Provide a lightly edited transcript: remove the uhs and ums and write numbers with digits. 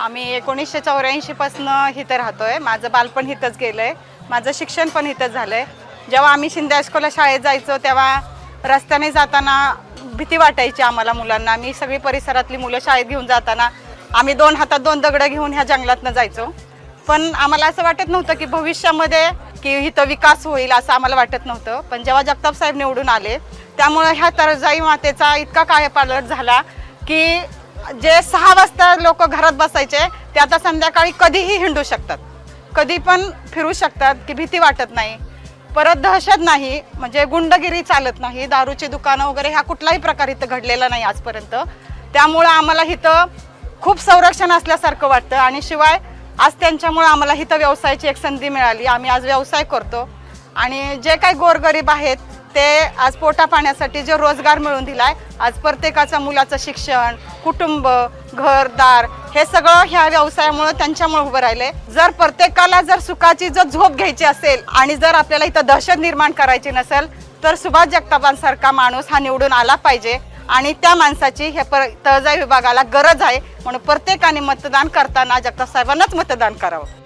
आम्ही 1984 पासून इथं राहतोय। माझं बालपण इथंच गेलंय, माझं शिक्षण पण इथंच झालंय। जेव्हा आम्ही शिंदे हायस्कूलला शाळेत जायचो तेव्हा रस्त्याने जाताना भीती वाटायची आम्हाला मुलांना। मी सगळी परिसरातली मुलं शाळेत घेऊन जाताना आम्ही 2 हातात 2 दगडं घेऊन ह्या जंगलातनं जायचो। पण आम्हाला असं वाटत नव्हतं की भविष्यामध्ये की इथं विकास होईल असं आम्हाला वाटत नव्हतं। पण जेव्हा जगताप साहेब निवडून आले त्यामुळे ह्या तरजाई मातेचा इतका कायापालट झाला की जे 6 वाजता लोक घरात बसायचे ते आता संध्याकाळी कधीही हिंडू शकतात, कधी पण फिरू शकतात की भीती वाटत नाही। परत दहशत नाही, म्हणजे गुंडगिरी चालत नाही, दारूची दुकानं वगैरे हा कुठलाही प्रकार इथं घडलेला नाही आजपर्यंत। त्यामुळे आम्हाला इथं खूप संरक्षण असल्यासारखं वाटतं। आणि शिवाय आज त्यांच्यामुळे आम्हाला इथं व्यवसायाची एक संधी मिळाली। आम्ही आज व्यवसाय करतो आणि जे काही गोरगरीब आहेत ते आज पोटा पाण्यासाठी जो रोजगार मिळून दिलाय, आज प्रत्येकाच्या मुलाचं शिक्षण, कुटुंब, घरदार हे सगळं ह्या व्यवसायामुळे त्यांच्यामुळे उभं राहिले। जर प्रत्येकाला जर सुखाची जर झोप घ्यायची असेल आणि जर आपल्याला इथं दहशत निर्माण करायची नसेल तर सुभाष जगतापांसारखा माणूस हा निवडून आला पाहिजे। आणि त्या माणसाची हे तळजाई विभागाला गरज आहे, म्हणून प्रत्येकाने मतदान करताना जगताप साहेबांनाच मतदान करावं।